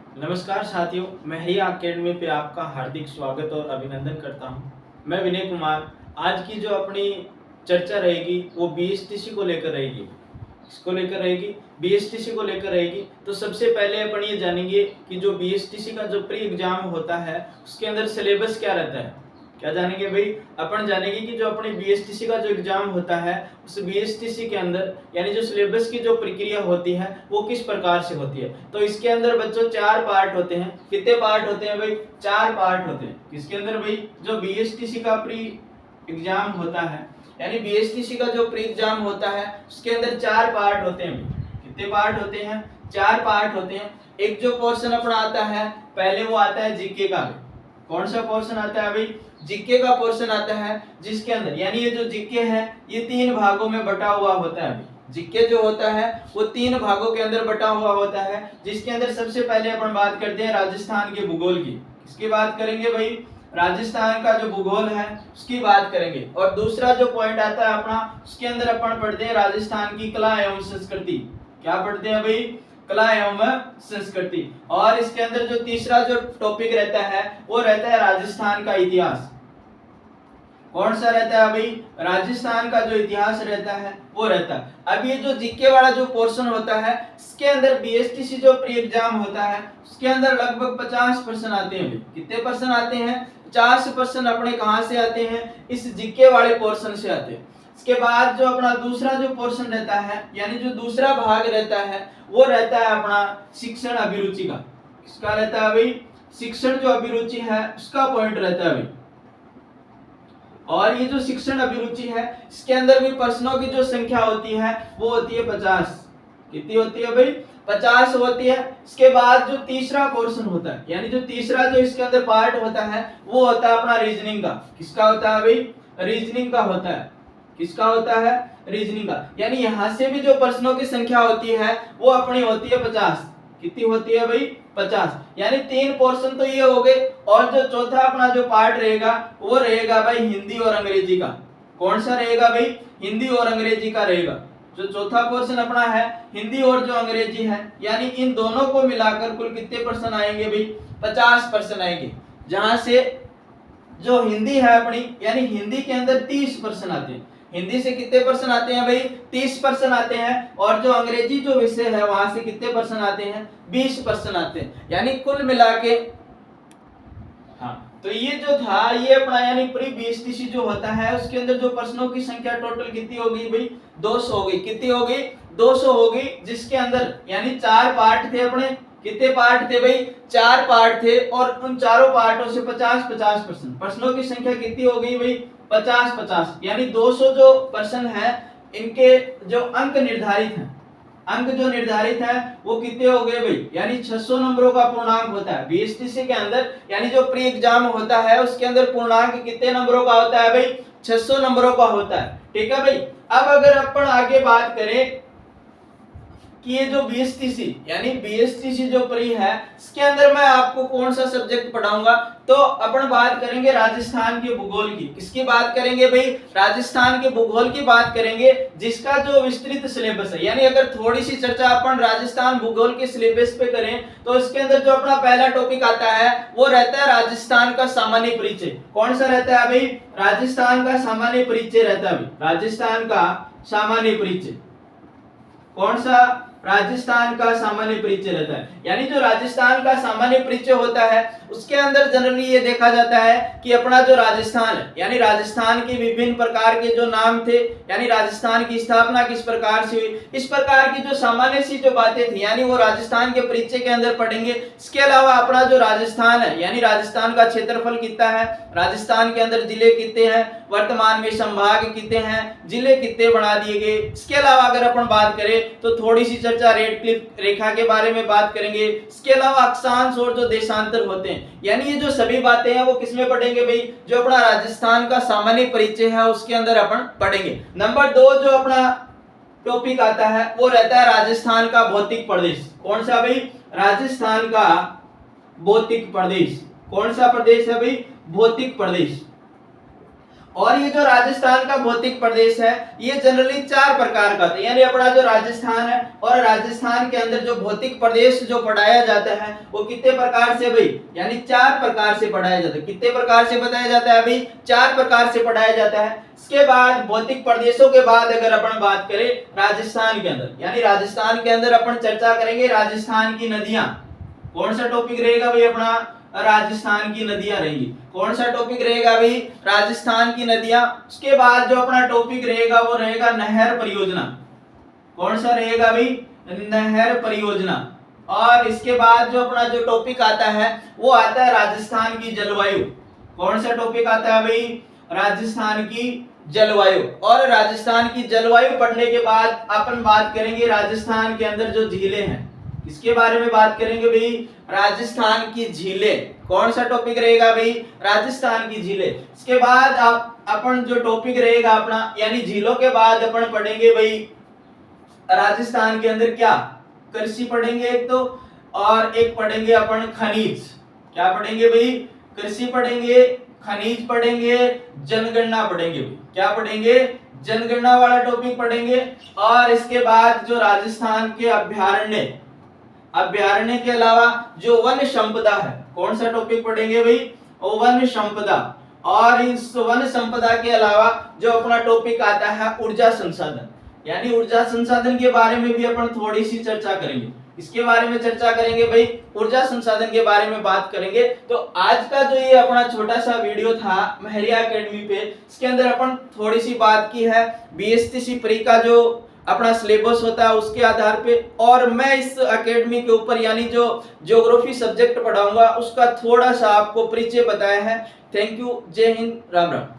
नमस्कार साथियों, मैं ही अकेडमी पे आपका हार्दिक स्वागत और अभिनंदन करता हूं। मैं विनय कुमार। आज की जो अपनी चर्चा रहेगी वो बीएसटीसी को लेकर रहेगी। इसको लेकर रहेगी, बीएसटीसी को लेकर रहेगी। तो सबसे पहले अपन ये जानेंगे कि जो बीएसटीसी का जो प्री एग्जाम होता है उसके अंदर सिलेबस क्या रहता है। क्या जानेंगे भाई? अपन जानेंगे कि जो अपने बीएसटीसी का जो एग्जाम होता है उस बीएसटीसी के अंदर यानी जो सिलेबस की जो प्रक्रिया होती है वो किस प्रकार से होती है। तो इसके अंदर बच्चों 4 पार्ट होते हैं। कितने पार्ट होते हैं भाई? 4 पार्ट होते हैं। किसके अंदर भाई? जो बीएसटीसी का प्री एग्जाम होता है यानी बीएसटीसी का जो प्री एग्जाम होता है उसके अंदर 4 पार्ट होते हैं। कितने पार्ट होते हैं? 4 पार्ट होते हैं। एक जो पोर्शन अपना आता है पहले वो आता है जीके का। कौन सा पोर्शन आता है भाई? जीके का पोर्शन आता है, जिसके अंदर यानी ये जो जीके है ये 3 भागों में बटा हुआ होता है। जीके जो होता है वो 3 भागों के अंदर बटा हुआ होता है, जिसके अंदर सबसे पहले अपन बात करते हैं राजस्थान के भूगोल की। किसकी बात करेंगे भाई? राजस्थान का जो भूगोल है उसकी बात करेंगे। और दूसरा जो पॉइंट आता है अपना, उसके अंदर अपन पढ़ते हैं राजस्थान की कला एवं संस्कृति। क्या पढ़ते हैं भाई? कला एवं संस्कृति। और इसके अंदर जो तीसरा जो टॉपिक रहता है वो रहता है राजस्थान का इतिहास। कौन सा रहता है भाई? राजस्थान का जो इतिहास रहता है वो रहता है। अब ये जो जीके वाला जो पोर्शन होता है इसके अंदर बीएसटीसी जो प्री एग्जाम होता है उसके अंदर लगभग 50% आते हैं। कितने परसेंट आते हैं? 50% अपने कहां से आते हैं? इस जीके वाले पोर्शन से आते हैं। इसके बाद जो अपना दूसरा जो पोर्शन रहता है यानी जो दूसरा भाग रहता है वो रहता है अपना शिक्षण अभिरुचि का। किसका रहता है भाई? शिक्षण जो अभिरुचि है उसका पॉइंट रहता है भाई। और ये जो शिक्षण अभिरुचि है इसके अंदर भी प्रश्नों की जो संख्या होती है वो होती है 50। कितनी होती है भाई? 50 होती है। इसके बाद जो तीसरा पोर्शन होता है यानी जो तीसरा जो इसके अंदर पार्ट होता है वो होता है अपना रीजनिंग का। किसका होता है भाई? रीजनिंग का होता है। किसका होता है? रीजनिंग का। यानी यहां से भी जो प्रश्नों की संख्या होती है वो अपनी होती है 50। कितनी होती है भाई? 50। यानी 3 पोर्शन तो ये हो गए। और जो चौथा अपना जो पार्ट रहेगा वो रहेगा भाई हिंदी और अंग्रेजी का। कौन सा रहेगा भाई? हिंदी और अंग्रेजी का रहेगा। जो चौथा पोर्शन अपना है हिंदी और जो अंग्रेजी है यानी इन दोनों को मिलाकर कुल कितने परसेंट आएंगे भाई? 50% आएंगे। जहां से जो हिंदी है अपनी यानी हिंदी के अंदर 30% आते हैं। हिंदी से कितने परसेंट आते हैं भाई? 30% आते हैं। और जो अंग्रेजी जो विषय है वहां से कितने परसेंट आते हैं? 20% आते हैं। यानी कुल मिला के हाँ, तो ये जो था ये अपना यानी प्री बीएसटीसी जो होता है उसके अंदर जो प्रश्नों की संख्या टोटल कितनी होगी भाई? 200 हो गई। कितनी हो गई? 200 हो गई। जिसके अंदर यानी 4 पार्ट थे अपने। कितने पार्ट थे भाई? 4 पार्ट थे। और उन चारों पार्टों से 50-50% प्रश्नों की संख्या कितनी हो गई भाई? 50-50। यानी 200 जो प्रश्न है इनके जो अंक निर्धारित हैं, अंक जो निर्धारित है वो कितने हो गए भाई? यानी 600 नंबरों का पूर्णांक होता है बीएसटीसी के अंदर। यानी जो प्री एग्जाम होता है उसके अंदर पूर्णांक कितने नंबरों का होता है भाई? 600 नंबरों का होता है। ठीक है भाई। अब अगर अपन आगे बात करें कि ये जो बीएसटीसी यानी बीएसटीसी जो प्री है इसके अंदर मैं आपको कौन सा सब्जेक्ट पढ़ाऊंगा, तो अपन बात करेंगे राजस्थान के भूगोल की। किसकी बात करेंगे भाई? राजस्थान के भूगोल की बात करेंगे, जिसका जो विस्तृत सिलेबस है। यानी अगर थोड़ी सी चर्चा अपन राजस्थान भूगोल के सिलेबस पे करें तो इसके अंदर जो अपना पहला टॉपिक आता है वो रहता है राजस्थान का सामान्य परिचय। कौन सा रहता है भाई? राजस्थान का सामान्य परिचय रहता है भाई। राजस्थान का सामान्य परिचय। कौन सा? राजस्थान का सामान्य परिचय रहता है। यानी जो राजस्थान का सामान्य परिचय होता है उसके अंदर जनरली ये देखा जाता है कि अपना जो राजस्थान है यानी राजस्थान के विभिन्न प्रकार के जो नाम थे यानी राजस्थान की स्थापना किस प्रकार से हुई, इस प्रकार की जो सामान्य सी जो बातें थी यानी वो राजस्थान के परिचय के अंदर पढ़ेंगे। इसके अलावा अपना जो राजस्थान है यानी राजस्थान का क्षेत्रफल कितना है, राजस्थान के अंदर जिले कितने हैं, वर्तमान में संभाग कितने हैं, जिले कितने बना दिए गए। इसके अलावा अगर अपन बात करें तो थोड़ी सी चर्चा रेड क्लिफ रेखा के बारे में बात करेंगे। इसके अलावा अक्षांश और जो देशांतर होते हैं यानी ये जो सभी बातें हैं वो किसमें पढ़ेंगे भाई? जो अपना राजस्थान का सामान्य परिचय है उसके अंदर अपन पढ़ेंगे। नंबर 2 जो अपना टॉपिक आता है वो रहता है राजस्थान का भौतिक प्रदेश। कौन सा भाई? राजस्थान का भौतिक प्रदेश। कौन सा प्रदेश है भाई? भौतिक प्रदेश। और ये जो राजस्थान का भौतिक प्रदेश है ये जनरली 4 प्रकार का है, यानी अपना जो राजस्थान है और राजस्थान के अंदर जो भौतिक प्रदेश जो पढ़ाया जाता है वो कितने प्रकार से भाई, यानी 4 प्रकार से पढ़ाया जाता है। कितने प्रकार से बताया जाता है अभी, 4 प्रकार से पढ़ाया जाता है। इसके बाद भौतिक प्रदेशों के बाद अगर अपन बात करें राजस्थान के अंदर, यानी राजस्थान के अंदर अपन चर्चा करेंगे राजस्थान की नदियां। कौन सा टॉपिक रहेगा भाई अपना, राजस्थान की नदियां रहेंगी। कौन सा टॉपिक रहेगा भाई, राजस्थान की नदियां। उसके बाद जो अपना टॉपिक रहेगा वो रहेगा नहर परियोजना। कौन सा रहेगा भाई, नहर परियोजना। और इसके बाद जो अपना जो टॉपिक आता है वो आता है राजस्थान की जलवायु। कौन सा टॉपिक आता है भाई, राजस्थान की जलवायु। और राजस्थान की जलवायु पढ़ने के बाद अपन बात करेंगे राजस्थान के अंदर जो झीलें हैं, इसके बारे में बात करेंगे भाई, राजस्थान की झीलें। कौन सा टॉपिक रहेगा भाई, राजस्थान की झीलें। इसके बाद अपन जो टॉपिक रहेगा अपना, यानी झीलों के बाद अपन पढ़ेंगे भाई राजस्थान के अंदर क्या, कृषि पढ़ेंगे एक तो, और एक पढ़ेंगे अपन खनिज। क्या पढ़ेंगे भाई, कृषि पढ़ेंगे, खनिज पढ़ेंगे, जनगणना पढ़ेंगे। क्या पढ़ेंगे, जनगणना वाला टॉपिक पढ़ेंगे। और इसके बाद जो राजस्थान के अभ्यारण्य के अलावा जो वन संपदा है, कौन सा टॉपिक पढ़ेंगे भाई, वन संपदा। और इस वन संपदा के अलावा जो अपना टॉपिक आता है ऊर्जा संसाधन, यानी ऊर्जा संसाधन के बारे में भी अपन थोड़ी सी चर्चा करेंगे। इसके बारे में चर्चा करेंगे भाई, ऊर्जा संसाधन के बारे में बात करेंगे। तो आज का जो ये अपना छोटा सा वीडियो था महरिया एकेडमी पे, इसके अंदर अपन थोड़ी सी बात की है बीएसटीसी प्री का जो अपना सिलेबस होता है उसके आधार पे, और मैं इस एकेडमी के ऊपर यानी जो ज्योग्राफी सब्जेक्ट पढ़ाऊंगा उसका थोड़ा सा आपको परिचय बताया है। थैंक यू, जय हिंद, राम राम।